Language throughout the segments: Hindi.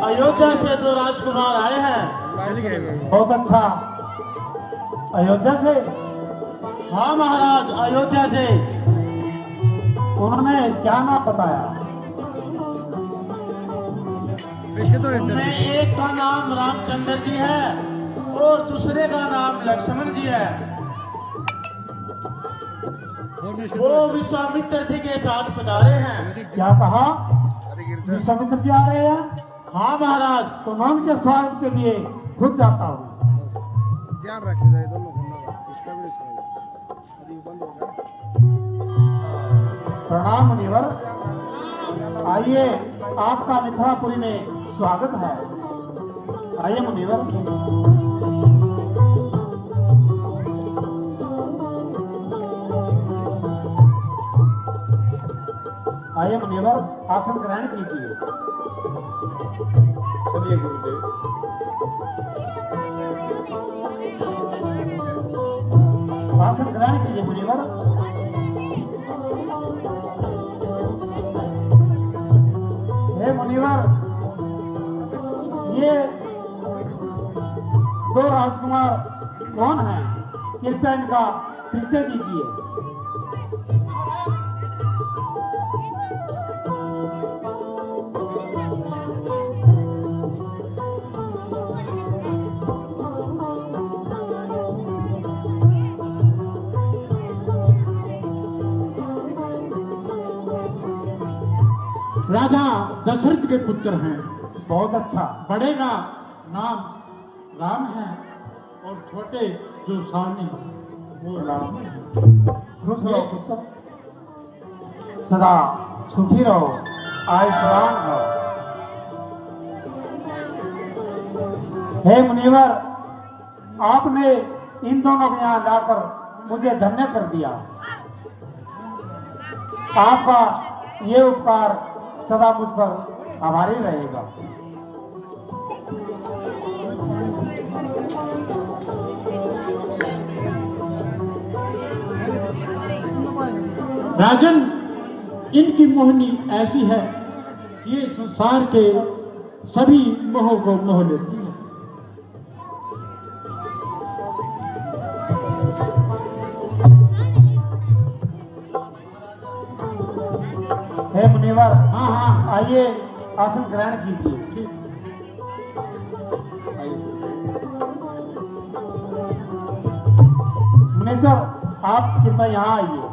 अयोध्या से दो राजकुमार आए हैं। बहुत अच्छा। अयोध्या से? हाँ महाराज, अयोध्या से। उन्होंने क्या नाम बताया? उनमें एक का नाम रामचंद्र जी है और दूसरे का नाम लक्ष्मण जी है। वो विश्वामित्र जी के साथ पधारे हैं। क्या कहा? विश्वामित्र जी आ रहे हैं? हाँ महाराज। तो मैं उनके स्वागत के लिए खुद जाता हूँ। ध्यान रखे जाए दोनों का, इसका भी अभी बंद हो गया। प्रणाम मुनिवर। आइए, आपका मिथिलापुरी में स्वागत है। आइए मुनिवर। आइए मुनिवर, आसन ग्रहण कीजिए। चलिए गुरुदेव। आसन ग्रहण कीजिए मुनिवर। हे मुनिवर, ये दो राजकुमार कौन हैं? कृपया इनका परिचय दीजिए। राजा दशरथ के पुत्र हैं। बहुत अच्छा। बड़े का नाम राम है और छोटे जो सावनी वो राम है। खुश रहो पुत्र, सदा सुखी रहो, आयुष्मान रहो। हे मुनिवर, आपने इन दोनों को यहाँ लाकर मुझे धन्य कर दिया। आपका ये उपकार सदा मुझ पर आभारी रहेगा। राजन, इनकी मोहनी ऐसी है, ये संसार के सभी मोहों को मोह लेती है। हे मुनिवर, हाँ हाँ आइए आसन ग्रहण कीजिए। मुनीश्वर, आप कृपया यहाँ आइए।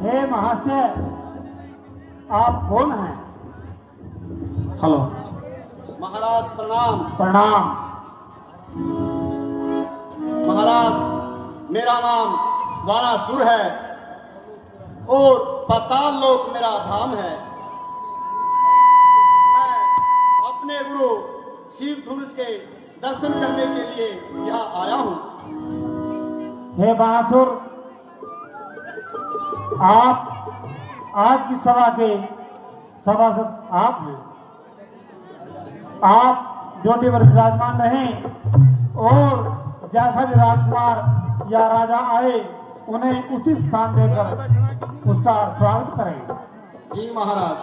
हे महाशय, आप कौन हैं? हेलो महाराज प्रणाम। प्रणाम। महाराज, मेरा नाम वाणासुर है और पाताल लोक मेरा धाम है। मैं अपने गुरु शिव धनुष के दर्शन करने के लिए यहाँ आया हूँ। हे बाणासुर, आप आज की सभा के सभासद आप हैं। आप ड्यूटी पर विराजमान रहें और जैसा भी राजकुमार या राजा आए उन्हें उचित स्थान देकर उसका स्वागत करें। जी महाराज।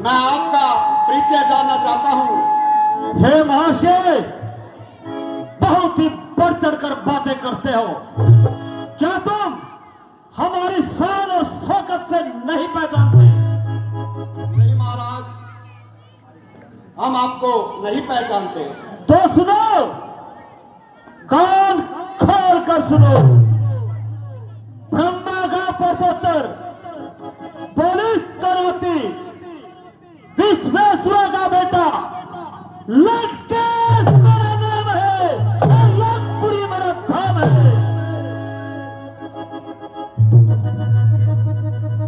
मैं आपका परिचय जानना चाहता हूं। हे महाशय, बहुत ही बढ़ चढ़कर बातें करते हो। क्या तुम हमारी शान और शौकत से नहीं पहचानते? नहीं महाराज, हम आपको नहीं पहचानते। तो सुनो, कान खोल कर सुनो। ब्रह्मा का प्रपुत्र, बलिष्ठ तराती, विश्वेश्वर का बेटा लंकेश मेरा नाम है और लंकपुरी मेरा धाम है।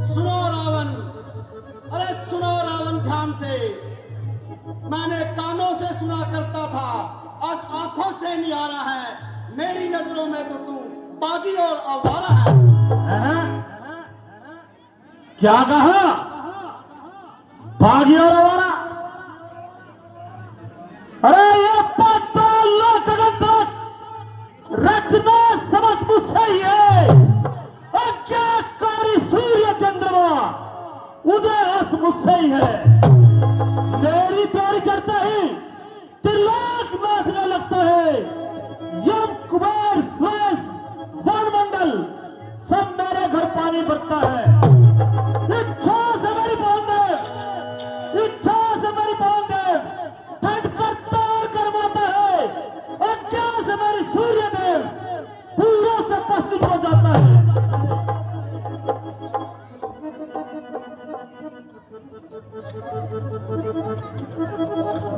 सुनो रावण, अरे सुनो रावण ध्यान से। मैंने कानों से सुना करता था, आज आंखों से नहीं आ रहा है। मेरी नजरों में तो तू बागी और आवारा है। क्या कहा? बागी और आवारा? अरे ये पाताल लोक रचना समझ मुझसे ही है। अज्ञाकारी सूर्य चंद्रमा उदय अस्त मुझसे ही है। मेरी तैयारी करता ही त्रिलोक नाचने लगता है। यम कुमार स्वेश वनमंडल सब मेरे घर पानी भरता है। इच्छा से मेरी पहुंच है, इच्छा से मेरी पहुंच है, ठंड करतार करवाता है। अज्ञान से मेरी सूर्य देव पूर्व से पश्चिम को जाता है।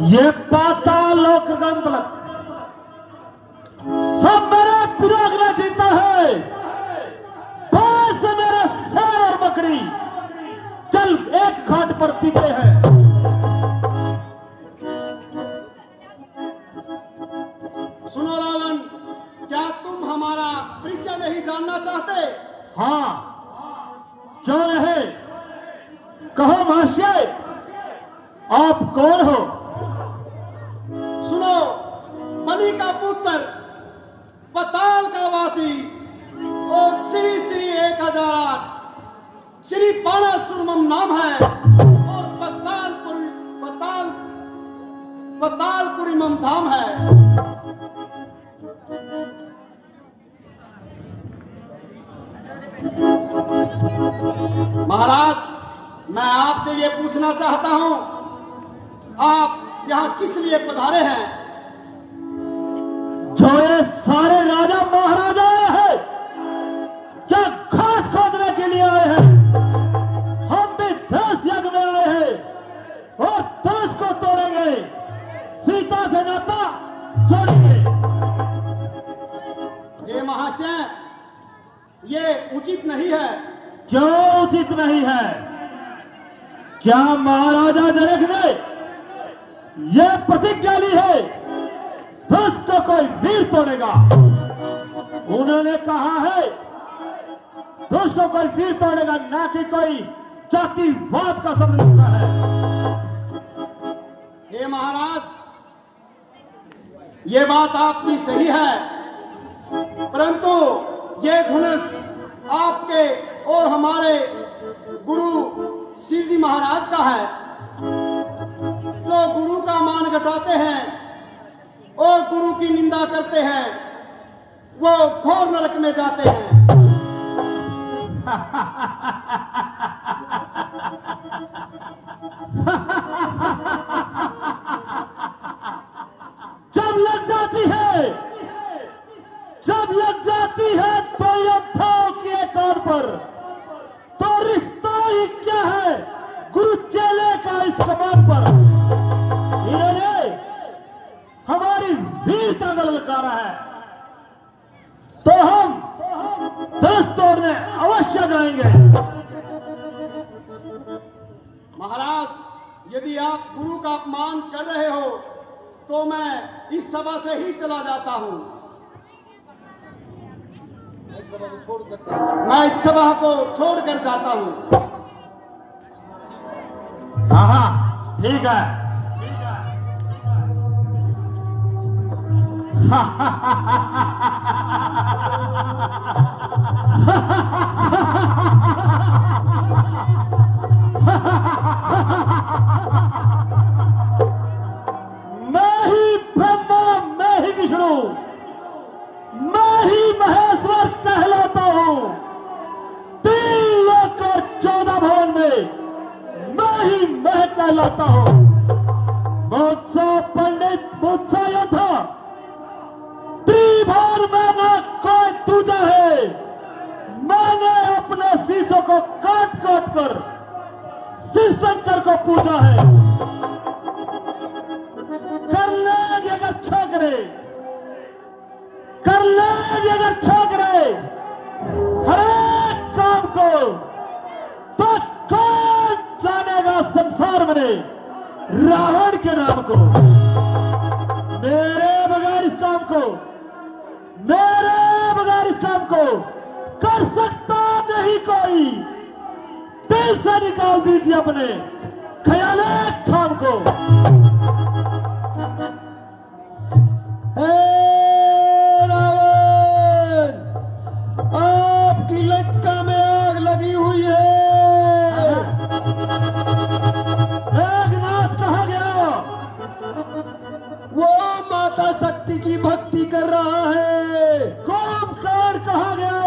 ये पाताल लोक गंतलक सब मेरा पुरागना जीता है। पांच से मेरे शेर और बकरी चल एक घाट पर पीते हैं। सुनो रावण, क्या तुम हमारा परिचय नहीं जानना चाहते? हाँ, क्यों नहीं? कहो महाशय, आप कौन हो? सुनो, बलि का पुत्र, पताल का वासी और श्री श्री 1008 श्री बाणासुरमम नाम है और पतालपुरी मम धाम है। महाराज, मैं आपसे ये पूछना चाहता हूं, आप यहां किस लिए पधारे हैं? जो ये सारे राजा महाराजा आए हैं, क्या घास खोदने के लिए आए हैं? हम भी धनुष यज्ञ में आए हैं और धनुष को तोड़ेंगे, सीता से नाता जोड़ेंगे। ये महाशय, ये उचित नहीं है। क्यों उचित नहीं है? क्या महाराजा जनक ने यह प्रतिज्ञा ली है, धनुष को कोई वीर तोड़ेगा? उन्होंने कहा है धनुष को कोई वीर तोड़ेगा, ना कि कोई जातिवाद का शब्द लिखा है। हे महाराज, ये बात आपकी सही है, परंतु ये धनुष आपके और हमारे गुरु शिव जी महाराज का है। जो गुरु का मान घटाते हैं और गुरु की निंदा करते हैं, वो घोर नरक में जाते हैं। जब लग जाती है, जब लग जाती है तो ये ठाव किए कान पर, तो रिश्ता ही क्या है गुरु चेले का इस कमान पर। इन्होंने हमारी वीरता का ललकारा है, तो हम धनुष तोड़ने अवश्य जाएंगे। महाराज, यदि आप गुरु का अपमान कर रहे हो तो मैं इस सभा से ही चला जाता हूं। मैं इस सभा को छोड़कर जाता हूं। हाँ, ठीक है। ही मैं कहलाता हूं। मुझसा पंडित, मुझसा योद्धा, त्रिभुवन में न कोई दूजा है। मैंने अपने शीशों को काट काट कर शिव शंकर को पूजा है। कर लेंगे अगर छोकरे, कर लेंगे अगर छोकरे हर एक काम को, तो कौन जानेगा संसार में रावण के नाम को। मेरे बगैर इस काम को, मेरे बगैर इस काम को कर सकता नहीं कोई। दिल से निकाल दीजिए अपने ख्याल ठाम को। रावण, आपकी लंका में आग लगी हुई है। मेघनाथ कहाँ गया? वो माता शक्ति की भक्ति कर रहा है। कुंभकर्ण कहाँ गया?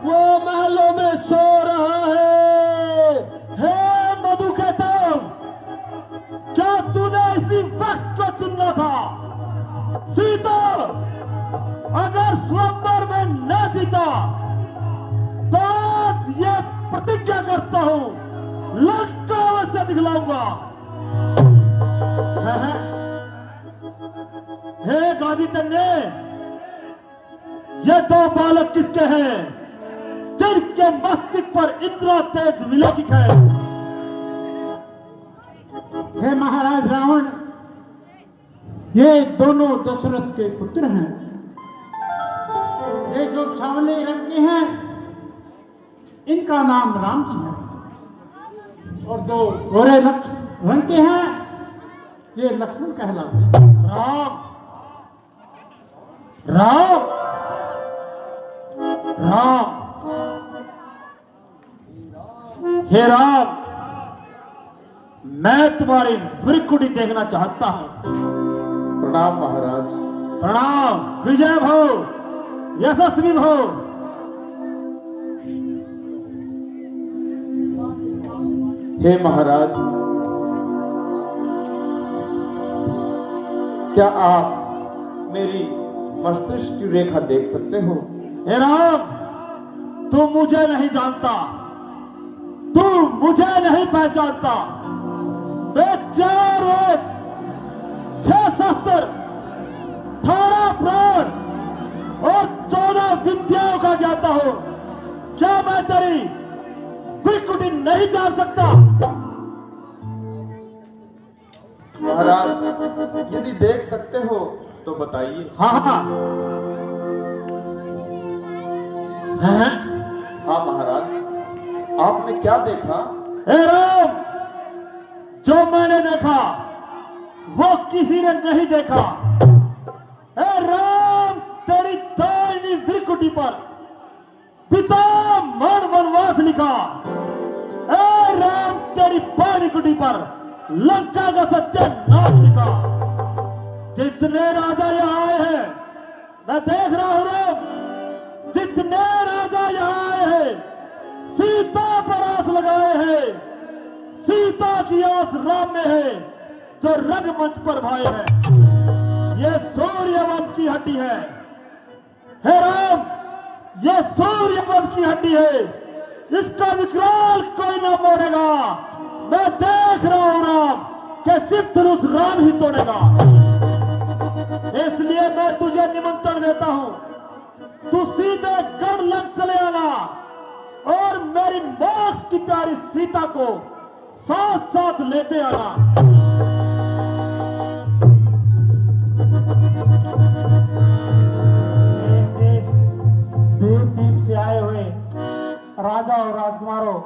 वो महलों में सो रहा है। हे मधुकेतव, क्या तूने इसी वक्त को चुनना था? सीता अगर स्वयंवर में न जीता तो ये प्रतिज्ञा करता हूं लंका अवश्य दिखलाऊंगा। हे गादी तन्ने, ये दो बालक किसके हैं जिनके मस्तिष्क पर इतना तेज विलौकिक है? हे महाराज रावण, ये दोनों दशरथ के पुत्र हैं। ये जो सांवले रंग के हैं इनका नाम राम जी है, और जो गोरे रंग के हैं ये लक्ष्मण कहलाते हैं। राम राम राम, हे राम, मैं तुम्हारी वृकुटी देखना चाहता हूं। प्रणाम महाराज। प्रणाम। विजय भो, यशस्वी भो। हे महाराज, क्या आप मेरी मस्तिष्क की रेखा देख सकते हो? हे राम, तू मुझे नहीं जानता, तू मुझे नहीं पहचानता। मैं 4 वेद, 6 शास्त्र, 18 प्राण और 14 विद्याओं का ज्ञाता हूं। क्या मैं तेरी विकुटी नहीं जान सकता? महाराज, यदि देख सकते हो तो बताइए। हाँ हाँ हैं? हाँ महाराज, आपने क्या देखा? हे राम, जो मैंने देखा वो किसी ने नहीं देखा। हे राम, तेरी दाहिनी विकुटी पर पिता मन वनवास लिखा। हे राम, तेरी बाई विकुटी पर लंका का सत्यानाश लिखा। जितने राजा यहाँ आए हैं मैं देख रहा हूं राम, जितने राजा यहाँ आए हैं सीता पर आस लगाए हैं। सीता की आस राम में है जो रंगमंच पर भाई है। ये सूर्यवंश की हड्डी है। हे राम, ये सूर्यवंश की हड्डी है, इसका विकराल कोई ना मोड़ेगा। मैं देख रहा हूं राम कि सिर्फ धनुष राम ही तोड़ेगा। इसलिए मैं तुझे निमंत्रण देता हूं, तू सीधे गढ़लंक चले आना और मेरी मोक्ष की प्यारी सीता को साथ साथ लेते आना। दूर दीप से आए हुए राजा और राजकुमारों,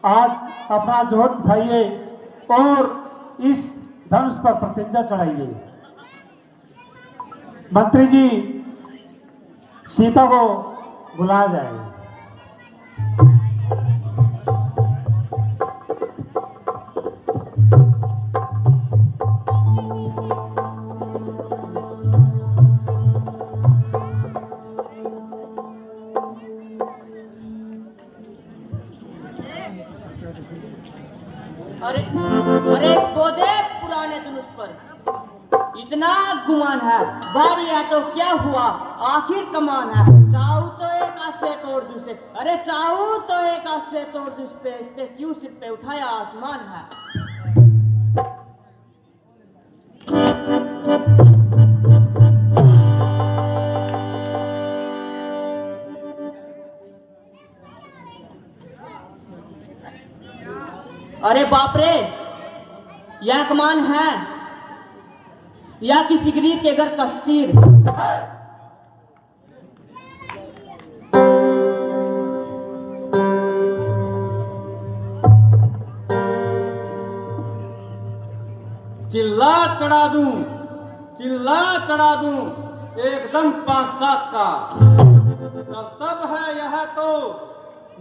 आज अपना जोर उठाइए और इस धनुष पर प्रतिज्ञा चढ़ाइए। मंत्री जी, सीता को बुलाया जाए। अरे अरे बोधे पुराने धनुष पर इतना गुमान है, बारी है तो क्या हुआ, आखिर कमान है। चाहूं तो एक हाथ से तोड़ दूं से, अरे चाहूं तो एक हाथ से तोड़ दूं इस पे क्यों सिर पे उठाया आसमान है। अरे बाप रे, यह कमान है या किसी गरीब के घर कस्तीर। चिल्ला चढ़ा दूं, चिल्ला चढ़ा दूं एकदम 5-7 का। कर्तव्य है यह तो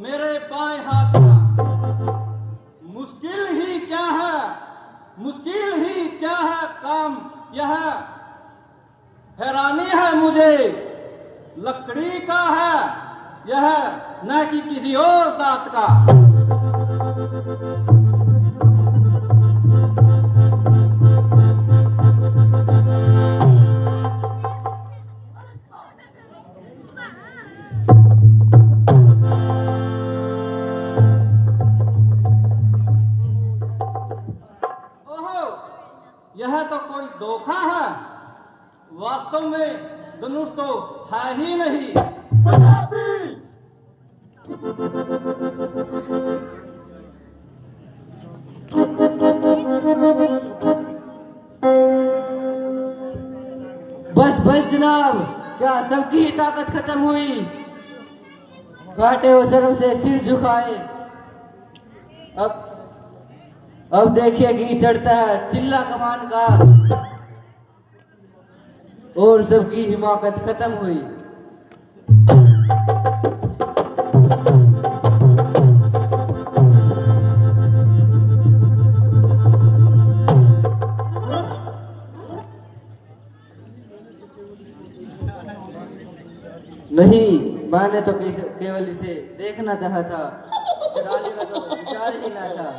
मेरे बाएं हाथ का। मुश्किल ही क्या है, मुश्किल ही क्या है काम यह। हैरानी है मुझे लकड़ी का है यह, न कि किसी और दांत का। यह तो कोई धोखा है, वास्तव में धनुष तो है ही नहीं। बस बस जनाब, क्या सबकी ताकत खत्म हुई? काटे वो शर्म से सिर झुकाए। अब देखिए कि चढ़ता है चिल्ला कमान का और सबकी हिमाकत खत्म हुई। नहीं, मैंने तो केवल इसे देखना चाहा था, चुराने का तो विचार ही ना था।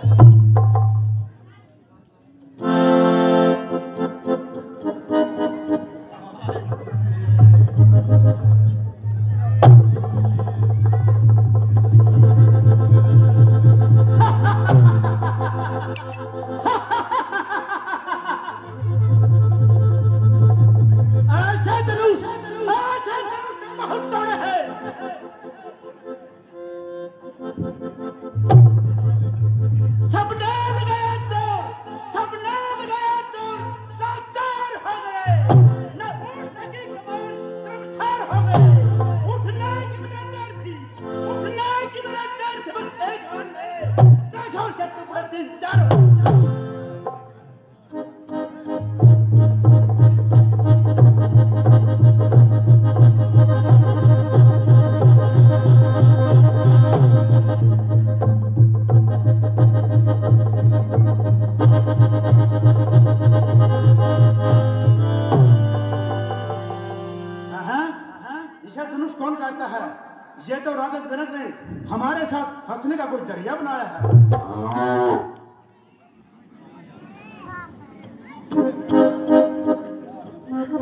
ये तो राजा जनक ने हमारे साथ हंसने का कोई जरिया बनाया है।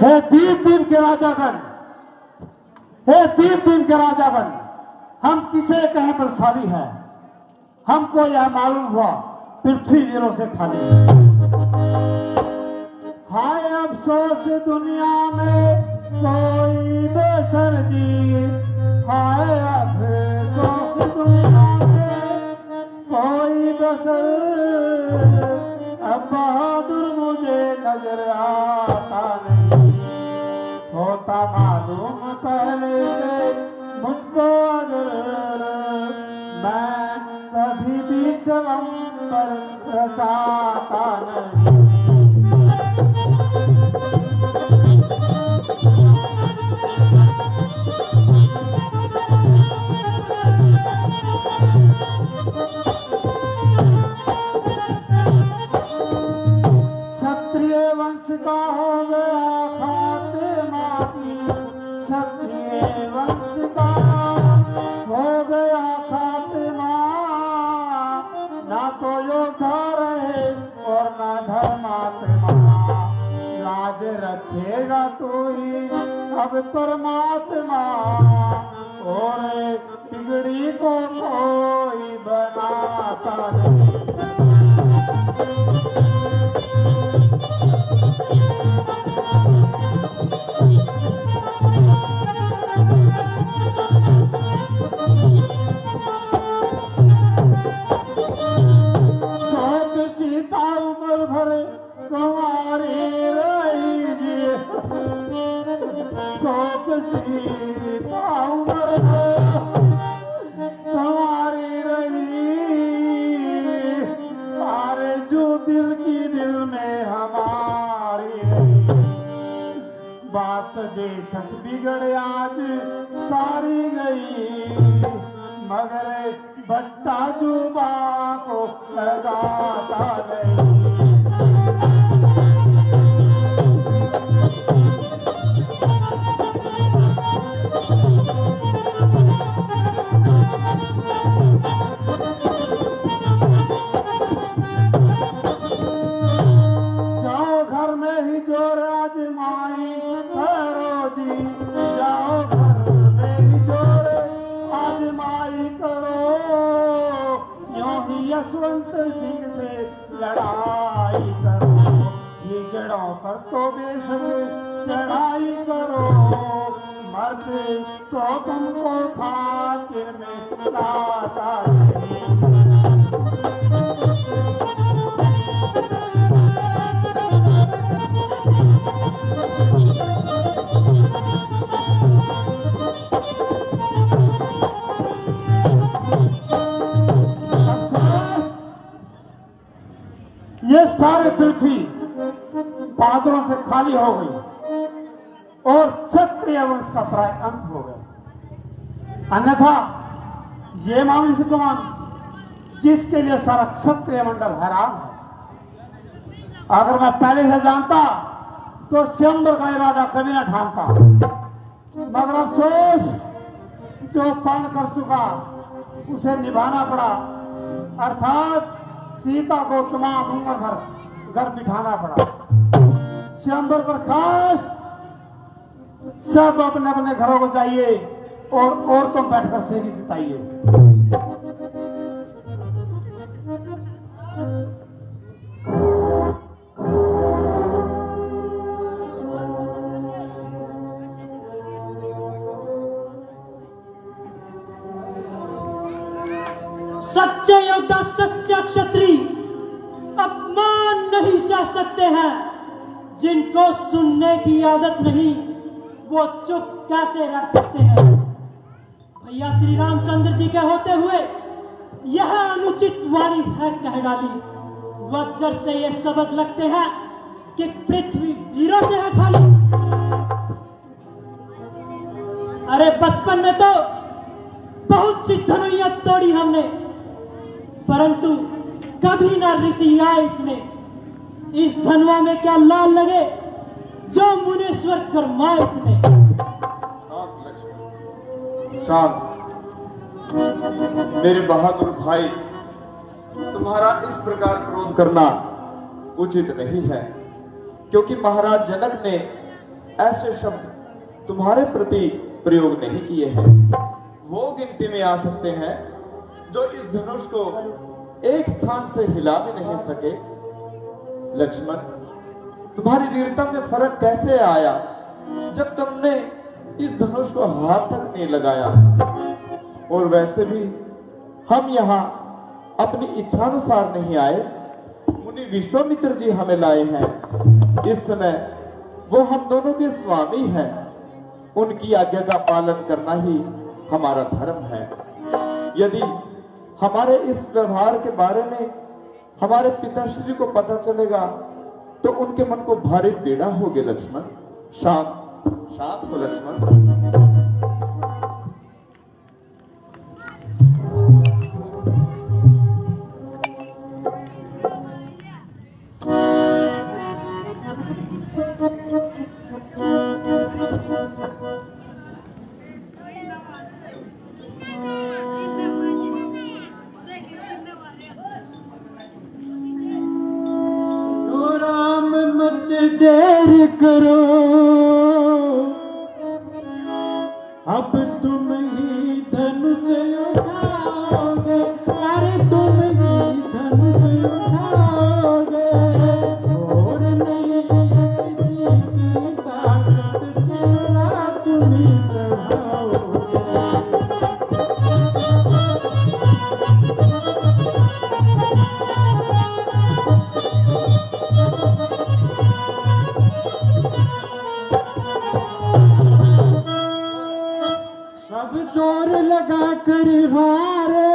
हे दीप दीप के राजागण, हे दीप दीप के राजागण, हम किसे कहें बलशाली है। हमको यह मालूम हुआ पृथ्वी वीरों से खाली है। हाय अफसोस दुनिया में कोई बेसर जी, हाय अफसोस दुनिया में कोई बेसर। अब बहादुर मुझे नजर आता नहीं, होता मालूम पहले से मुझको अगर, मैं कभी भी सलम पर रचाता नहीं। क्षत्रिय वंश का हो गया खात्मा जी, क्षत्रिय वंश का हो गया खात्मा, ना तो योद्धा रहे परमात्मा और बिगड़ी को कोई बनाता नहीं। शोक सीता उम्र भर तुम्हारी रही जी, शोक सीता उम्र भर तुम्हारी रही, अरे जो दिल की दिल में हमारी रही। बात बेशक बिगड़ आज सारी गई, मगर भट्टा जुबा को लगाता नहीं। जाओ घर में ही जोर आजमाई करो जी, जाओ घर में ही जोर आजमाई करो, यूं ही यशवंत सिंह से लड़ाई करो। ये जड़ों पर तो बेशक चढ़ाई करो, मर्द तो तुमको खातिर में लाता नहीं। ये सारी पृथ्वी बादलों से खाली हो गई और क्षत्रिय वंश का प्राय अंत हो गया। अन्यथा ये मामले से कौन जिसके लिए सारा क्षत्रिय मंडल हैरान है। अगर मैं पहले से जानता तो स्वयंवर का इरादा कभी न ठानता, मगर अफसोस जो पान कर चुका उसे निभाना पड़ा, अर्थात सीता को तमाम उम्र भर घर बिठाना पड़ा। स्वयंवर पर खास सब अपने अपने घरों को जाइए और औरतों बैठकर सेवी जिताइए। सच्चे योद्धा सच्चे क्षत्रिय अपमान नहीं सह सकते हैं। जिनको सुनने की आदत नहीं वो चुप कैसे रह सकते हैं। भैया श्री रामचंद्र जी के होते हुए यह अनुचित वाणी है कह डाली। वज्र से ये सबक लगते हैं कि पृथ्वी वीरों से है खाली। अरे बचपन में तो बहुत सी धनुइयां तोड़ी हमने, परंतु कभी ना ऋषि आए इतने। इस धनवा में क्या लाल लगे जो मुनेश्वर कर्माए इतने। शांत लक्ष्मण शांत। मेरे बहादुर भाई, तुम्हारा इस प्रकार क्रोध करना उचित नहीं है, क्योंकि महाराज जनक ने ऐसे शब्द तुम्हारे प्रति प्रयोग नहीं किए हैं। वो गिनती में आ सकते हैं जो इस धनुष को एक स्थान से हिला भी नहीं सके। लक्ष्मण, तुम्हारी वीरता में फर्क कैसे आया जब तुमने इस धनुष को हाथ तक नहीं लगाया। और वैसे भी हम यहाँ अपनी इच्छानुसार नहीं आए, मुनि विश्वामित्र जी हमें लाए हैं। इस समय वो हम दोनों के स्वामी हैं, उनकी आज्ञा का पालन करना ही हमारा धर्म है। यदि हमारे इस व्यवहार के बारे में हमारे पिताश्री को पता चलेगा तो उनके मन को भारी पीड़ा होगी। लक्ष्मण शांत शांत हो लक्ष्मण। देर करो लगा कर हारे,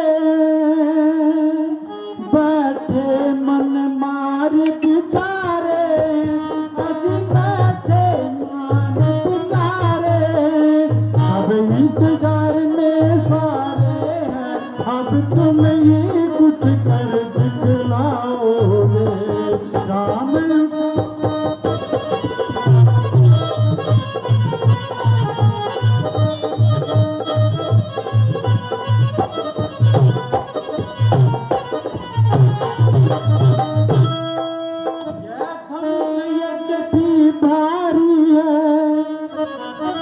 बैठे मन मारे बिचारे, अजी बैठे मान बिचारे, अब इंतजार में सारे हैं, अब तुम ये कुछ कर दिखलाओगे राम।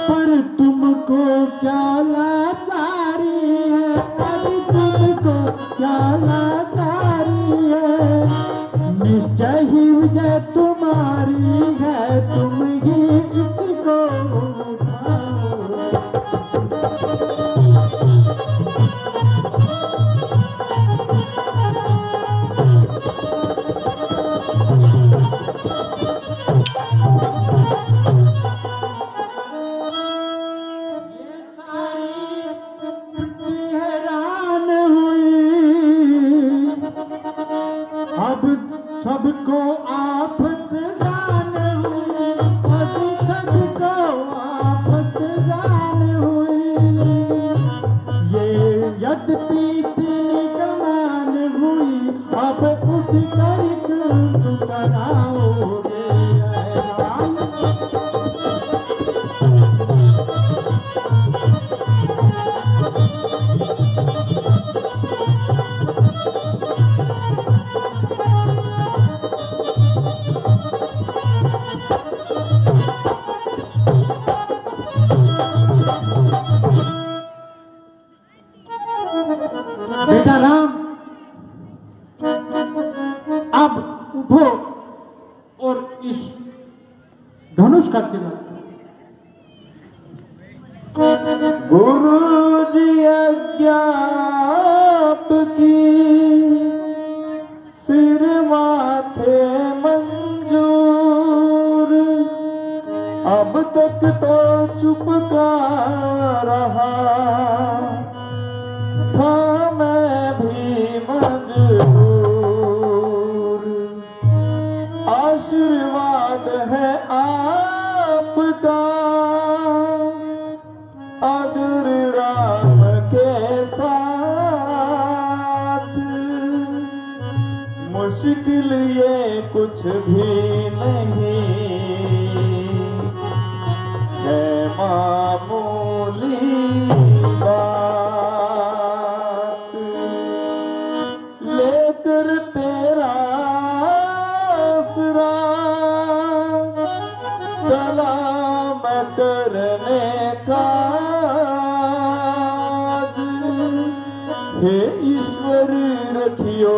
पर तुमको क्या लाचारी है, अभी तुमको क्या लाचारी है, निश्चय ही विजय तुम्हारी है, तुम ही इसको उठाओ। अब सबको आफत जान हुई, अभी सबको आफत जान हुई, ये यद्यपि कमान हुई, अब उठ कर तुम कराओगे राम। बेटा राम, अब उठो और इस धनुष का चिन्ह। गुरु जी आज्ञा आपकी, सिर माथे मंजूर, अब तक तो चुप का रहा था मैं भी मजबूर, आशीर्वाद है आपका, अगर राम के साथ, मुश्किल ये कुछ भी नहीं है, मामूली बात, लेकर तेरा आसरा चला मैं करने काज, हे ईश्वर रखियो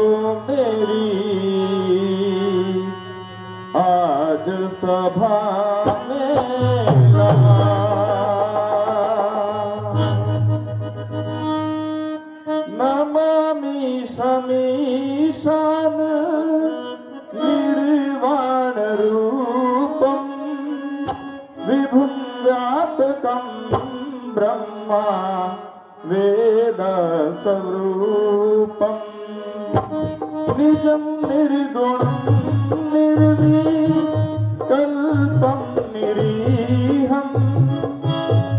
मेरी आज सभा में नमामि शमीशान निर्वाण रूपम, विभुं व्यापकं ब्रह्मा वेद स्वरूपम, निजं निर्गुणं निर्विकल्पं निरीहं,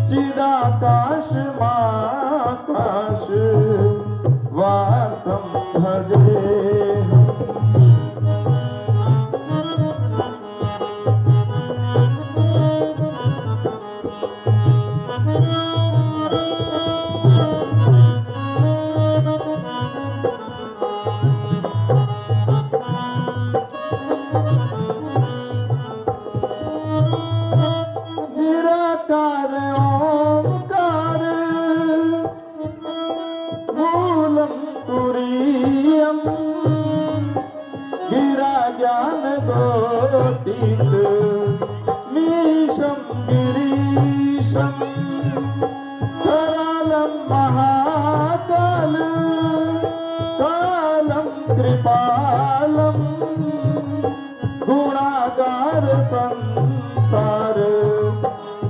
चिदाकाशमाकाश वासं भजेऽहम्। निराकार ओंकार मूलं तुरीयं, गिरा ज्ञान गोतीत मीशं गिरीशं, करालं महाकाल कालं कृपालं, गुणागार संसार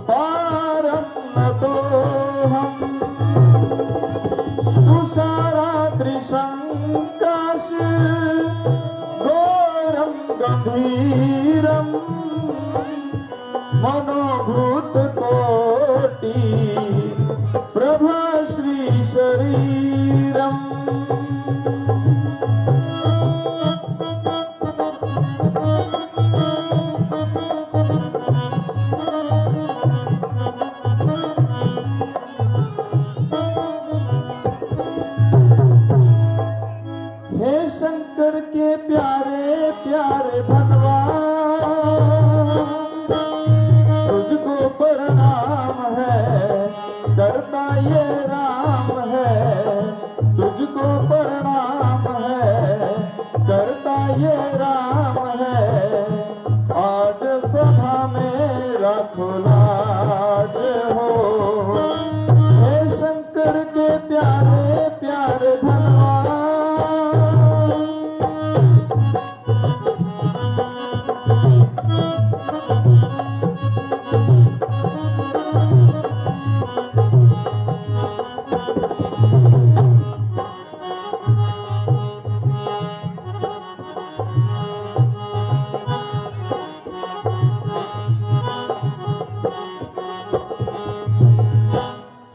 पारं नतोऽहम्। गंभीरम मनोभूत कोटि प्रभा श्री शरीरम। हे शंकर के प्यारे प्यारे धनवा, तुझको प्रणाम है, करता ये राम है। तुझको प्रणाम है, करता ये राम है। आज सभा में रखो लाज हो। हे शंकर के प्यारे प्यारे धनवा,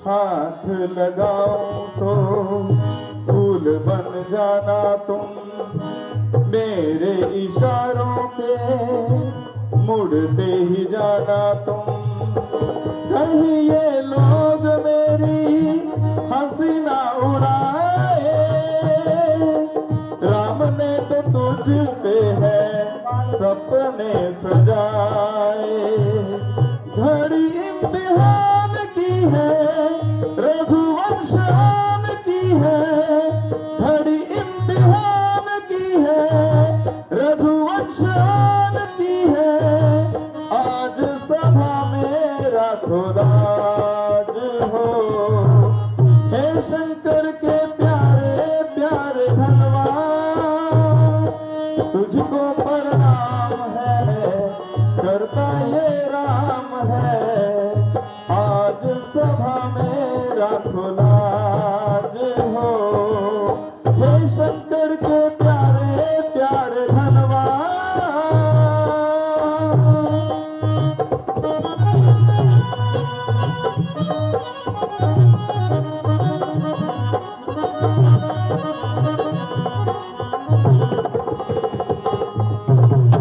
हाथ लगाऊं तो फूल बन जाना तुम। मेरे इशारों पे मुड़ते ही जाना तुम। कहीं ये लोग मेरी हंसी ना उड़ाए। राम ने तो तुझ पे है सपने सजाए। घड़ी इम्तिहान की है, रघुवंश आन की है। घड़ी इम्तिहान की है, रघुवंश आन की है। आज सभा में राखो लाज हो। हे शंकर के प्यारे प्यारे धनवा, तुझको प्रणाम है, करता ये राम है। आज सभा में राखो लाज हो। हे शंकर के प्यारे प्यारे धनवा।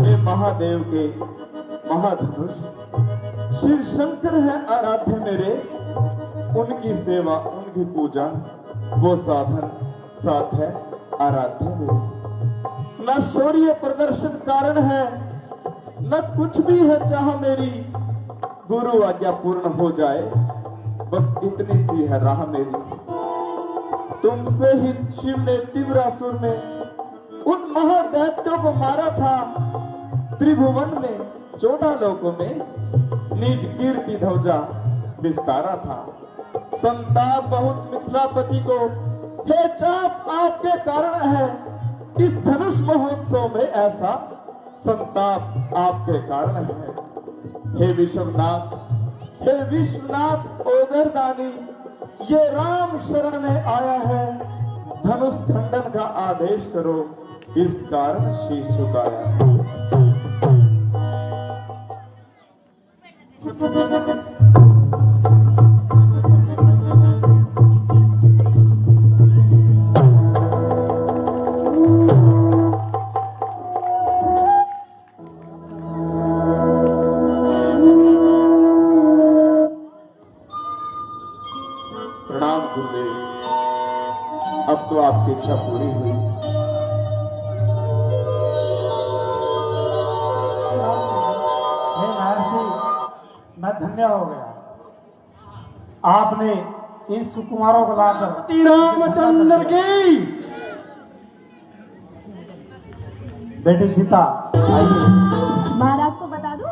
ये महादेव के महाधनुष शिव शंकर है आराध्य मेरे। उनकी सेवा उनकी पूजा वो साधन साथ है आराध्य मेरे। न शौर्य प्रदर्शन कारण है, न कुछ भी है चाह मेरी। गुरु आज्ञा पूर्ण हो जाए, बस इतनी सी है राह मेरी। तुमसे ही शिव ने तीव्रासुर में उन महादैत्यों को मारा था। त्रिभुवन में 14 लोकों में निज कीर्ति ध्वजा विस्तारा था। संताप बहुत मिथिलापति को, हे चाप आपके कारण है। इस धनुष महोत्सव में ऐसा संताप आपके कारण है। हे विश्वनाथ, हे विश्वनाथ ओगरदानी, ये राम शरण में आया है। धनुष खंडन का आदेश करो, इस कारण शीश झुकाया। प्रणाम गुरुदेव, अब तो आपकी इच्छा पूरी हुई। हे महर्षि, मैं धन्य हो गया। आपने इन सुकुमारों को लाकर श्री रामचंद्र की बेटी सीता आइए। महाराज को बता दूं?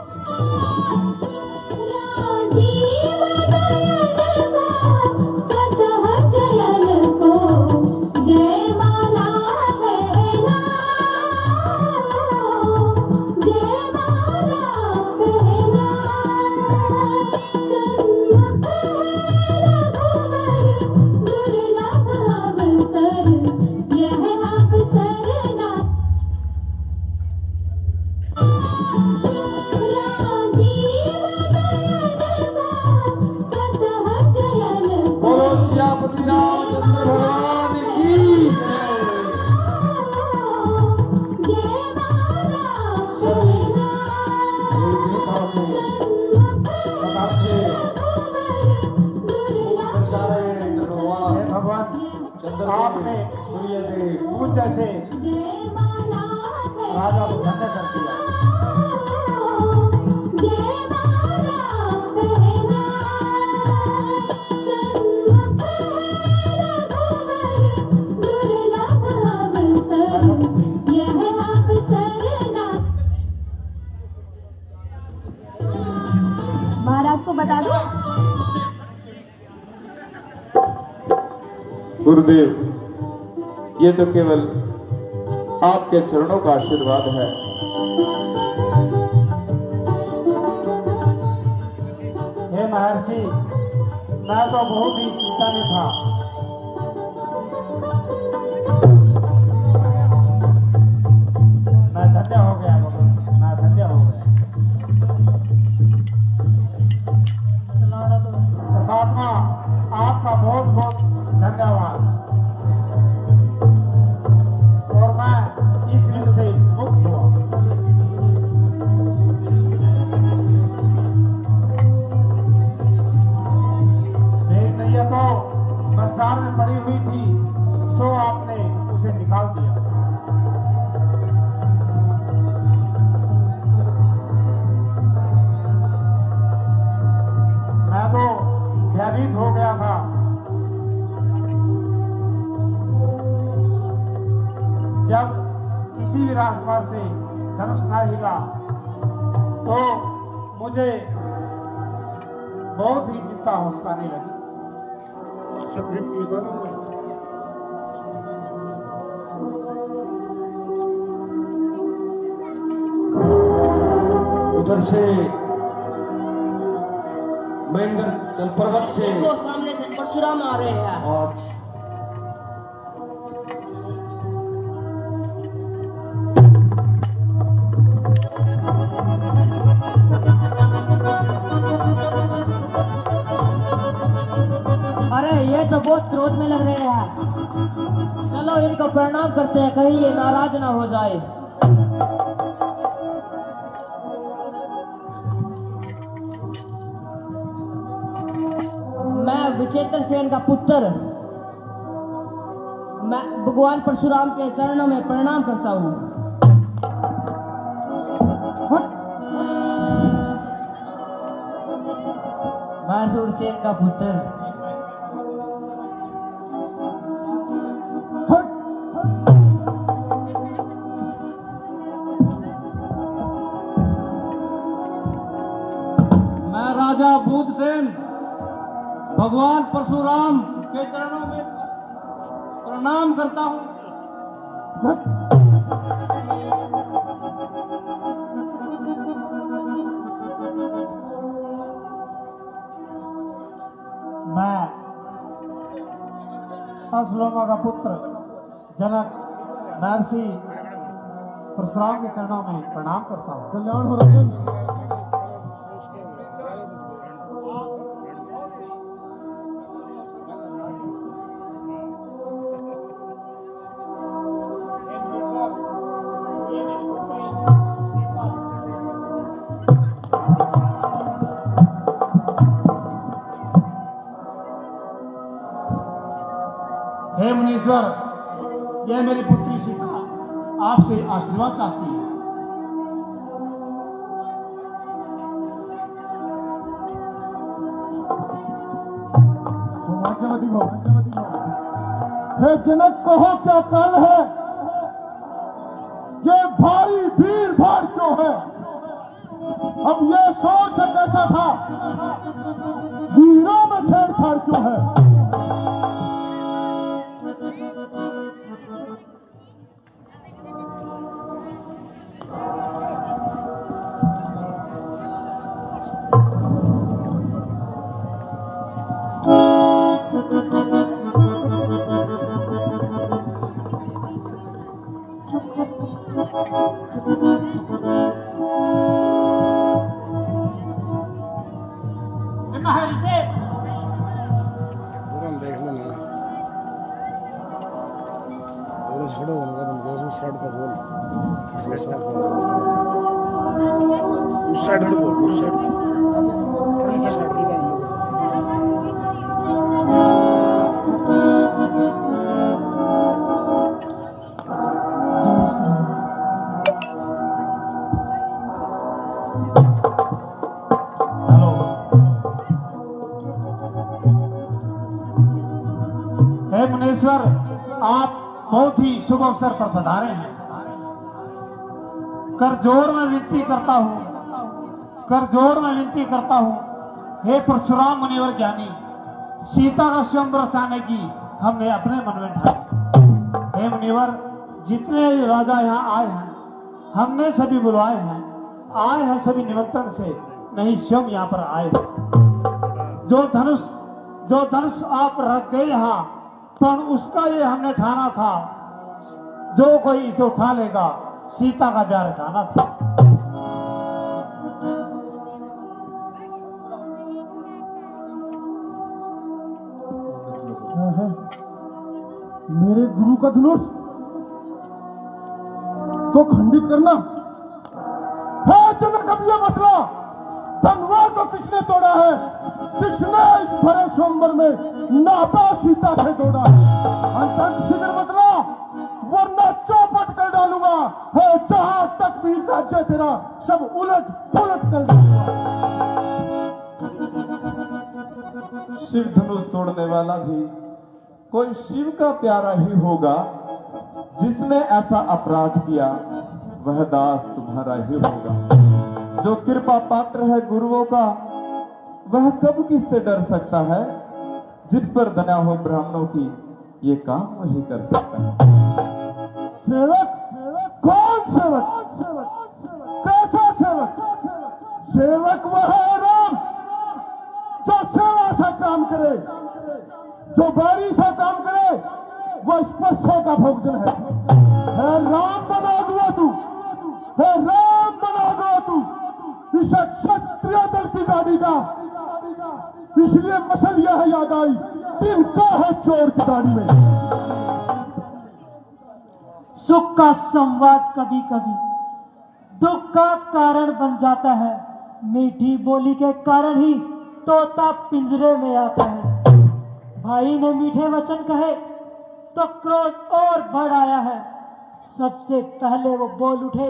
श्री रामचंद्र भगवान की भगवान आपने सूर्य देव पूछ जैसे राजा को धन्य कर दिया। महाराज को बता दो। गुरुदेव, ये तो केवल आपके चरणों का आशीर्वाद है। हे महर्षि, मैं तो बहुत ही चिंता में था। मैं धन्य हो गया भगवान, मैं धन्य हो गया। परमात्मा आपका बहुत बहुत धन्यवाद। और मैं इस ऋण से मुक्त हुआ। मेरी नैया तो मझधार में पड़ी हुई थी, सो आपने उसे निकाल दिया। मैं तो भयभीत हो गया था। जब किसी भी राजकुमार से धनुष न हिला तो मुझे बहुत ही चिंता होने लगी। उधर से महेंद्र चल पर्वत से वो सामने से परशुराम आ रहे हैं। और अरे ये तो बहुत क्रोध में लग रहे हैं। चलो इनको प्रणाम करते हैं, कहीं ये नाराज ना हो जाए। मैं विचेतर सेन का पुत्र, मैं भगवान परशुराम के चरणों में प्रणाम करता हूँ। मैं सूरसेन का पुत्र, मैं राजा बूधसेन भगवान परशुराम के चरणों में प्रणाम करता हूँ। मैं असलोमा का पुत्र जनक महर्षि परशुराम के चरणों में प्रणाम करता हूँ। कल्याण हो रजन। हे मुनीश्वर, यह मेरी पुत्री सीता आपसे आशीर्वाद चाहती है। हे जनक, कहो क्या काल है? ये भारी भीड़ भाड़ क्यों है? अब ये सोच से कैसा था? वीरों में छेड़छाड़ क्यों है? उस साइड तो बोल, उस साइड हे मुनीश्वर, आप बहुत ही शुभ अवसर पर पधारे हैं। कर जोड़ में विनती करता हूँ, हे परशुराम मुनिवर ज्ञानी, सीता का स्वयंवर रचाने की हमने अपने मन में ठानी। हे मुनिवर, जितने राजा यहाँ आए हैं, हमने सभी बुलवाए हैं, आए हैं सभी निमंत्रण से, नहीं स्वयं यहाँ पर आए हैं। जो धनुष आप रख गए यहाँ, पर उसका ये हमने ठाना था, जो कोई इसे उठा लेगा सीता का ब्याह रचाना था। मेरे गुरु का धनुष को खंडित करना है। जनक, अब यह मसला धनवा को किसने तोड़ा है? किसने इस भरे स्वयंवर में नाता सीता से तोड़ा है? अंतन शीघ्र बदला, वरना चौपट कर डालूंगा। है जहां तक भी राज्य तेरा सब उलट पुलट कर दूंगा। शिव धनुष तोड़ने वाला भी कोई शिव का प्यारा ही होगा। जिसने ऐसा अपराध किया वह दास तुम्हारा ही होगा। जो कृपा पात्र है गुरुओं का, वह कब किससे डर सकता है? जिस पर दया हो ब्राह्मणों की, ये काम वही कर सकता है। सेवक? कौन सेवक? कैसा सेवक? सेवक वह है राम, जो सेवा से काम करे, जो बारी से काम करे, वो स्पर्श का भोजन है। राम बना दुआ तू, है राम बना दुआ तू इस क्षत्रिय दल की गाड़ी का। इसलिए मसल यह है याद आई, तिनका है चोर की गाड़ी में। सुख का संवाद कभी कभी दुख का कारण बन जाता है। मीठी बोली के कारण ही तोता पिंजरे में आता है। भाई ने मीठे वचन कहे तो क्रोध और बढ़ आया है। सबसे पहले वो बोल उठे,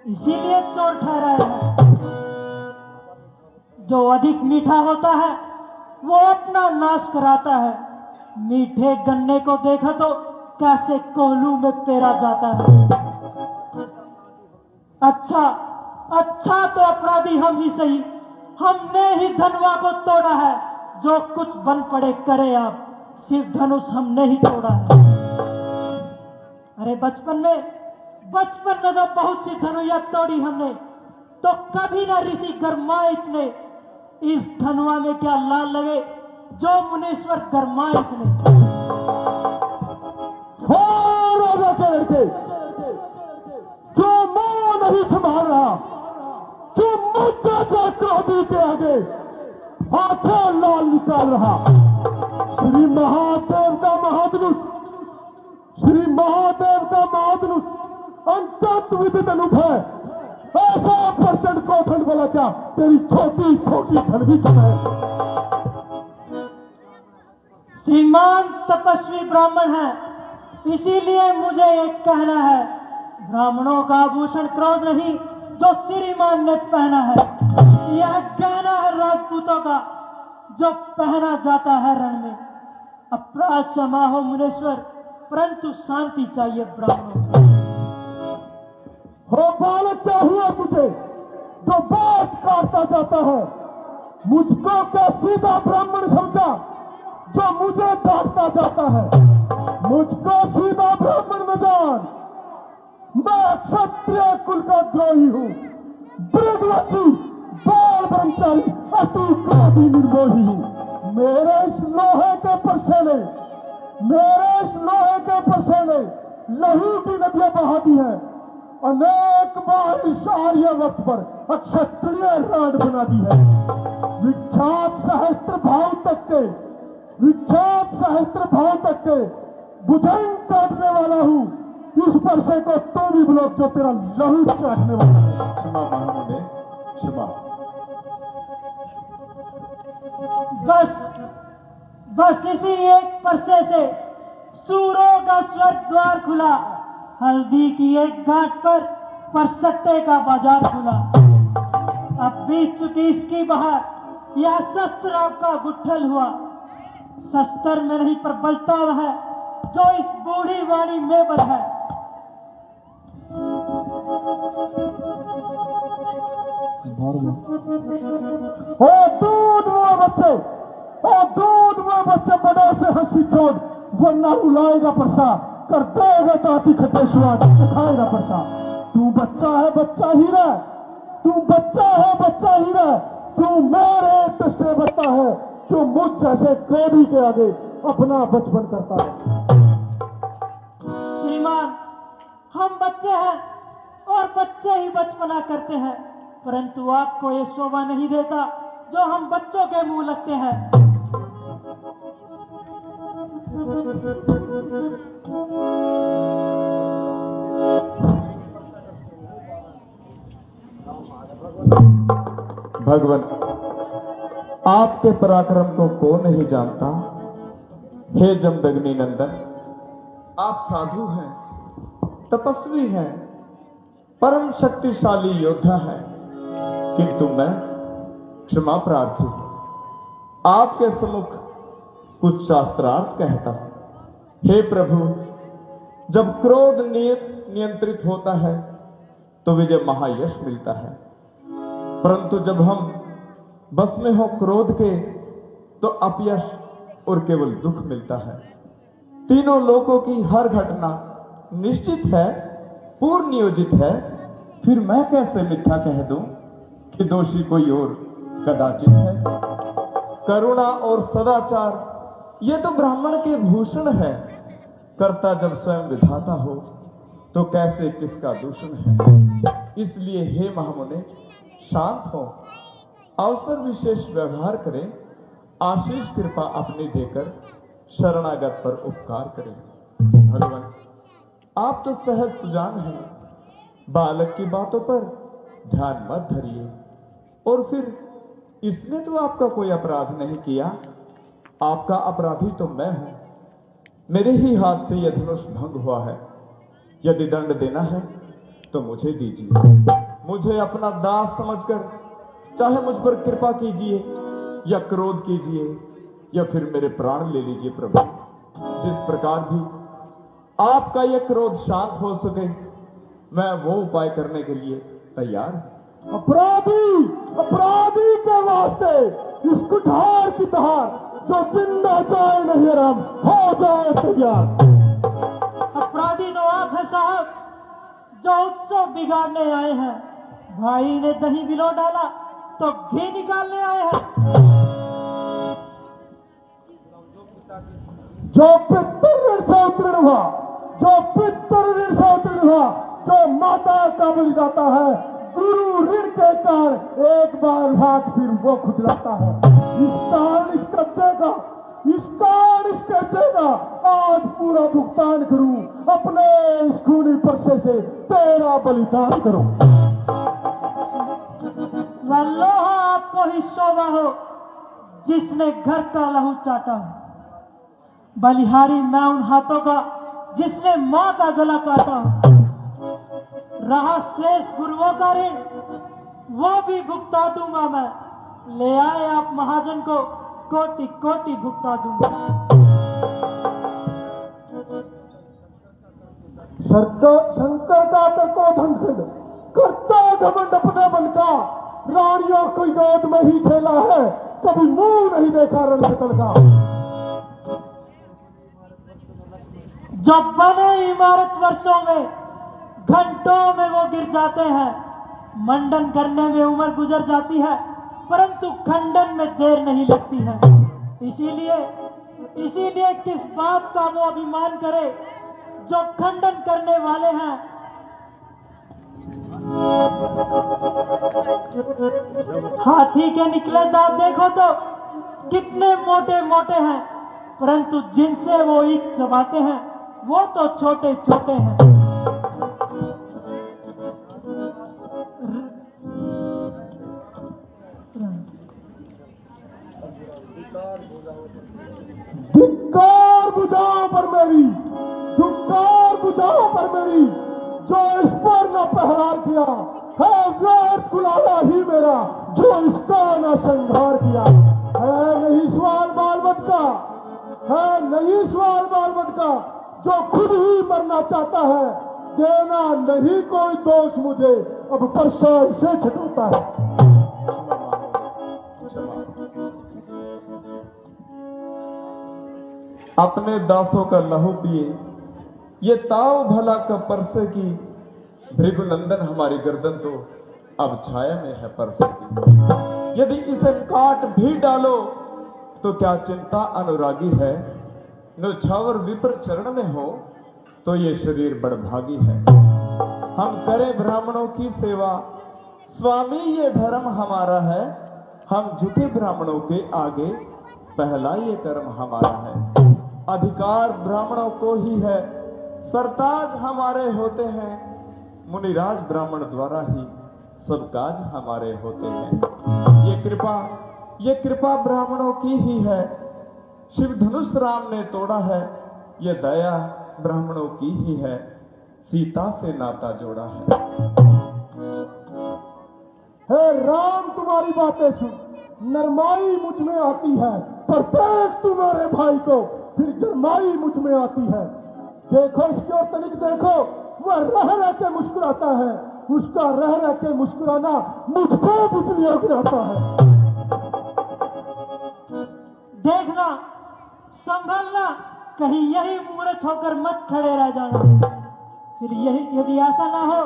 इसीलिए चोर ठहराया है। जो अधिक मीठा होता है वो अपना नाश कराता है। मीठे गन्ने को देखा तो कैसे कोहलू में पेरा जाता है। अच्छा तो अपराधी हम ही सही, हमने ही धनवा को तोड़ा है। जो कुछ बन पड़े करे आप, शिव धनुष हमने ही तोड़ा है। अरे बचपन में तो बहुत सी धनुया तोड़ी हमने, तो कभी ना ऋषि गरमाए इतने। इस धनुआ में क्या लाल लगे जो मुनीश्वर गरमाए इतने। राजा के लड़के, जो मुंह नहीं संभाल रहा, जो मुद्दा का क्रोधी के आगे हाथों लाल निकाल रहा। श्री महादेव का महाधनुष, श्री महादेव का महाधनुष अंतत विदित अनुभव। ऐसा प्रचंड कौशल बोला क्या तेरी छोटी छोटी धन भी कम है। श्रीमान तपस्वी ब्राह्मण है, इसीलिए मुझे एक कहना है। ब्राह्मणों का आभूषण क्रोध नहीं, जो श्रीमान ने पहना है। यह गहना है राजपूतों का, जो पहना जाता है रण में। अपराध क्षमा हो मुनीश्वर, परंतु शांति चाहिए ब्राह्मणों को। हो बालक, क्या हुआ तुझे जो बात काटता जाता है? मुझको क्या सीधा ब्राह्मण समझा जो मुझे डांटता जाता है? मुझको सीधा ब्राह्मण न जान, मैं क्षत्रिय कुल का द्रोही हूँ, ब्रजवती, बाल ब्रह्मचारी, अति क्रोधी निर्मोही हूँ। मेरे इस लोहे के परसेने, लहू की नदियां बहा दी है। अनेक बार इस आर्यावर्त पर अक्षत्रिय राड बना दी है। विख्यात सहस्त्र भाव तक के भुजंग काटने वाला हूँ। इस परसे को तो भी ब्लॉक जो तेरा लहू चाटने वाला है। क्षमा महामुने, बस इसी एक परसे से सूरों का स्वर्ग द्वार खुला। हल्दी की एक घाट पर परसट्टे का बाजार खुला। अब बीत चुकी इसकी बहार, यह शस्त्र आपका गुट्ठल हुआ। शस्त्र में नहीं पर बलता वह है जो इस बूढ़ी वाणी में बल है। ओ दूध वो बच्चे, ओ दूध वो बच्चे बड़े से हंसी छोड़, वरना रुलाएगा परसा, कर देगा ताती खट्टे स्वाद, खाएगा परसा। तू बच्चा है बच्चा ही रह, तू बच्चा है बच्चा ही रह, तू मेरे तस्ते बच्चा है जो मुझ जैसे कोड़ी के आगे अपना बचपन करता है। श्रीमान, हम बच्चे हैं और बच्चे ही बचपना करते हैं, परंतु आपको ये शोभा नहीं देता जो हम बच्चों के मुंह लगते हैं। भगवान, आपके पराक्रम को कौन नहीं जानता। हे जमदग्नि नंदन, आप साधु हैं, तपस्वी हैं, परम शक्तिशाली योद्धा हैं, किंतु मैं क्षमा प्रार्थी हूं। आपके सम्मुख कुछ शास्त्रार्थ कहता हूं। हे प्रभु, जब क्रोध नियंत्रित होता है तो विजय महायश मिलता है, परंतु जब हम बस में हो क्रोध के तो अपयश और केवल दुख मिलता है। तीनों लोकों की हर घटना निश्चित है, पूर्व नियोजित है, फिर मैं कैसे मिथ्या कह दूं कि दोषी कोई और कदाचित है। करुणा और सदाचार ये तो ब्राह्मण के भूषण है, कर्ता जब स्वयं विधाता हो तो कैसे किसका दूषण है। इसलिए हे महामुने, शांत हो, अवसर विशेष व्यवहार करें, आशीष कृपा अपनी देकर शरणागत पर उपकार करें। भगवान, आप तो सहज सुजान हैं, बालक की बातों पर ध्यान मत धरिए। और फिर इसने तो आपका कोई अपराध नहीं किया, आपका अपराधी तो मैं हूं। मेरे ही हाथ से यह धनुष भंग हुआ है। यदि दंड देना है तो मुझे दीजिए। मुझे अपना दास समझकर चाहे मुझ पर कृपा कीजिए या क्रोध कीजिए या फिर मेरे प्राण ले लीजिए प्रभु। जिस प्रकार भी आपका यह क्रोध शांत हो सके, मैं वो उपाय करने के लिए तैयार हूं। अपराधी के वास्ते इस कुठार की तहार जो जिंदा जाए नहीं राम, हो जाए तैयार। अपराधी तो आप है साहब, जो उत्सव बिगाड़ने आए हैं। भाई ने दही बिलो डाला तो घी निकालने आए हैं। जो पितर ऋण से उत्तीर्ण हुआ, जो पितर ऋण से उत्तीर्ण हुआ, जो माता का बलि जाता है, गुरु ऋण के कारण एक बार हाथ फिर वो खुजलाता है। इस कारण इस कर्जे का, इस कारण इस कर्जे का आज पूरा भुगतान करूं, अपने इस खूनी परसे से तेरा बलिदान करूं। वल्लोह आपको ही शोभा हो जिसने घर का लहू चाटा हो। बलिहारी मैं उन हाथों का जिसने मां का गला काटा हो। रहा शेष गुरुओं का ऋण, वो भी भुगता दूंगा मैं। ले आए आप महाजन को, कोटि कोटि भुगता दूंगा। शंकर का तर्कोधन करता घमंड अपने बल का, रानियों को गोद में ही खेला है, कभी मुंह नहीं देखा रणस्थल का। जो बने इमारत वर्षों में, घंटों में वो गिर जाते हैं। मंडन करने में उम्र गुजर जाती है, परंतु खंडन में देर नहीं लगती है। इसीलिए किस बात का वो अभिमान करे जो खंडन करने वाले हैं। हाथी के निकले दांत देखो तो कितने मोटे मोटे हैं, परंतु जिनसे वो ईख चबाते हैं वो तो छोटे छोटे हैं। कुलाला ही मेरा जो इसका न संहार किया। है नहीं सवाल बाल बद का, है नहीं सवाल बाल बद का, जो खुद ही मरना चाहता है। देना नहीं कोई दोष मुझे, अब परसा इसे छटोता है। अपने दासों का लहू पिए ये ताव भला का परसे की, भृगुनंदन हमारी गर्दन तो अब छाया में है परसे की। यदि इसे काट भी डालो तो क्या चिंता अनुरागी है, न्यौछावर विप्र चरण में हो तो ये शरीर बड़भागी है। हम करें ब्राह्मणों की सेवा, स्वामी ये धर्म हमारा है। हम झुके ब्राह्मणों के आगे, पहला ये कर्म हमारा है। अधिकार ब्राह्मणों को ही है, सरताज हमारे होते हैं। मुनिराज ब्राह्मण द्वारा ही सब काज हमारे होते हैं। ये कृपा ब्राह्मणों की ही है। शिव धनुष राम ने तोड़ा है, ये दया ब्राह्मणों की ही है। सीता से नाता जोड़ा है। हे राम तुम्हारी बातें सुन, नरमाई मुझ में आती है, पर देख तुम्हारे भाई को फिर गरमाई मुझ में आती है। देखो इसकी ओर तनिक देखो, वह रह रह के मुस्कुराता है। उसका रह रह के मुस्कुराना मुझ पे बिजलियां गिराता है। देखना, संभलना, कहीं यही मूर्ख होकर मत खड़े रह जाना। फिर यही यदि ऐसा ना हो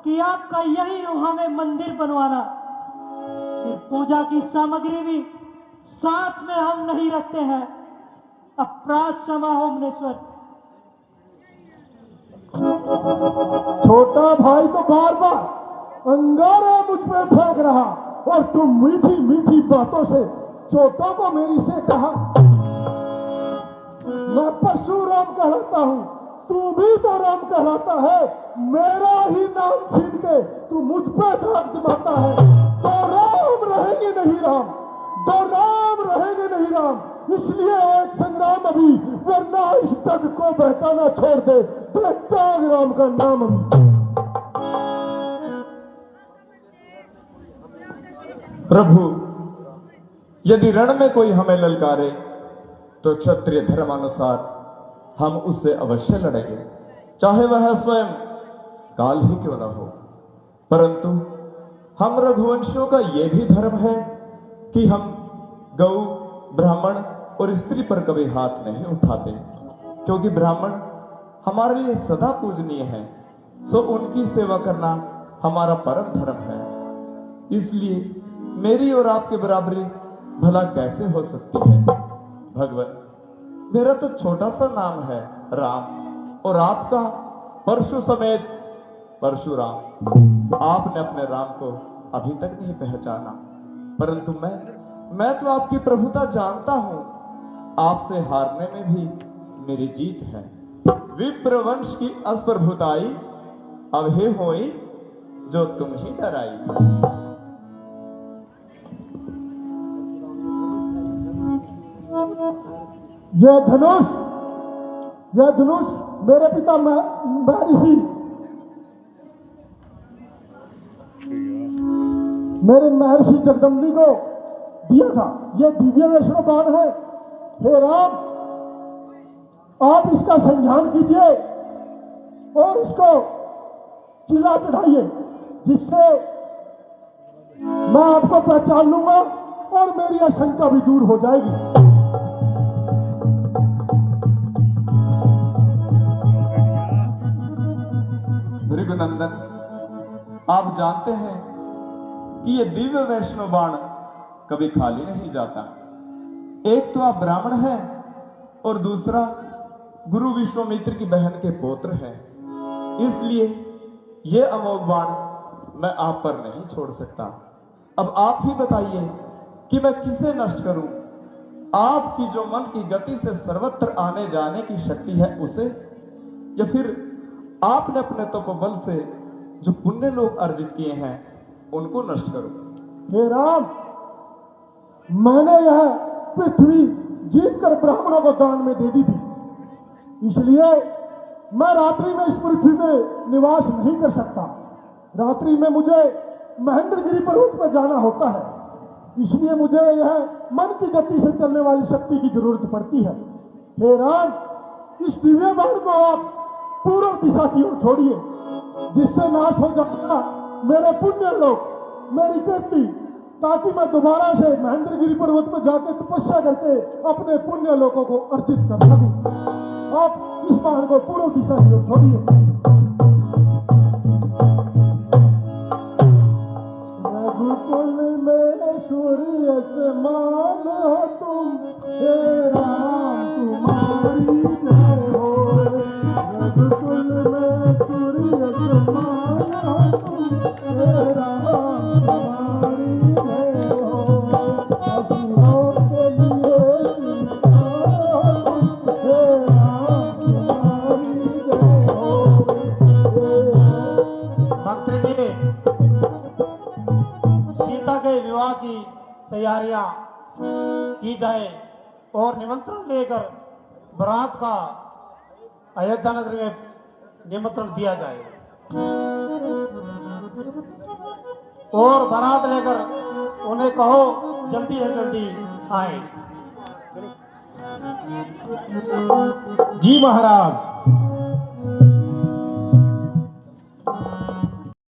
कि आपका यही रूह में मंदिर बनवाना, फिर पूजा की सामग्री भी साथ में हम नहीं रखते हैं। अपराध क्षमा हो मुनेश्वर। छोटा भाई तो बार बार अंगारा मुझ पे फेंक रहा, और तुम मीठी मीठी बातों से चोटों को मेरी से कहा। मैं परशुराम कहलाता हूँ, तू भी तो राम कहलाता है। मेरा ही नाम छीन के तू मुझ पे दाग जमाता है। तो राम रहेंगे नहीं राम, तो राम रहेंगे नहीं राम। इसलिए एक संग्राम अभी, वरना इस जग को बहकाना छोड़ दे। देखता राम का नाम अभी। प्रभु, यदि रण में कोई हमें ललकारे तो क्षत्रिय धर्मानुसार हम उससे अवश्य लड़ेंगे, चाहे वह स्वयं काल ही क्यों न हो। परंतु हम रघुवंशियों का यह भी धर्म है कि हम गौ, ब्राह्मण और स्त्री पर कभी हाथ नहीं उठाते, क्योंकि ब्राह्मण हमारे लिए सदा पूजनीय है। सो उनकी सेवा करना हमारा परम धर्म है। इसलिए मेरी और आपकी बराबरी भला कैसे हो सकती है। भगवान, मेरा तो छोटा सा नाम है राम, और आपका परशु समेत परशुराम। आपने अपने राम को अभी तक नहीं पहचाना, परंतु मैं तो आपकी प्रभुता जानता हूं। आपसे हारने में भी मेरी जीत है। विप्र वंश की अस्प्रभुताई अब हे होई जो तुम ही डराई। यह धनुष मेरे पिता महर्षि जगदम्बी को दिया था। यह दिव्य वैष्णव बाण है। हे राम, आप इसका संज्ञान कीजिए और इसको चिल्ला चढ़ाइए, जिससे मैं आपको पहचान लूंगा और मेरी आशंका भी दूर हो जाएगी। भृगुनंदन, आप जानते हैं कि ये दिव्य वैष्णव बाण कभी खाली नहीं जाता। एक तो आप ब्राह्मण हैं और दूसरा गुरु विश्वामित्र की बहन के पुत्र हैं। इसलिए ये अमोघ बाण मैं आप पर नहीं छोड़ सकता। अब आप ही बताइए कि मैं किसे नष्ट करूं। आपकी जो मन की गति से सर्वत्र आने जाने की शक्ति है उसे, या फिर आपने अपने तपोबल से जो पुण्य लोग अर्जित किए हैं उनको नष्ट करूं। हे राम, मैंने यह पृथ्वी जीतकर ब्राह्मणों को दान में दे दी थी। इसलिए मैं रात्रि में इस पृथ्वी में निवास नहीं कर सकता। रात्रि में मुझे महेंद्रगिरी पर्वत पर जाना होता है, इसलिए मुझे यह मन की गति से चलने वाली शक्ति की जरूरत पड़ती है। हे राम, इस दिव्य बाण को आप पूर्व दिशा की ओर छोड़िए, जिससे नाश हो जाएगा मेरे पुण्य लोक, मेरी कीर्ति, ताकि मैं दोबारा से महेंद्रगिरी पर्वत पर जाकर तपस्या करके अपने पुण्य लोकों को अर्जित कर सकूं। आप इस बाण को पूर्व दिशा की ओर छोड़िए। रघुकुल में सूर्य समान हो तुम, हे राम तुम्हारी जय हो। रघुकुल में सूर्य समान हो तुम, हे राम तुम्हारी जय हो। असुरों के लिए तुम, हे राम तुम्हारी जय हो। मंत्री जी, सीता के विवाह की तैयारियां की जाए और निमंत्रण लेकर बारात का अयोध्या नगर में निमंत्रण दिया जाए और बारात लेकर उन्हें कहो जल्दी से जल्दी आए। जी महाराज।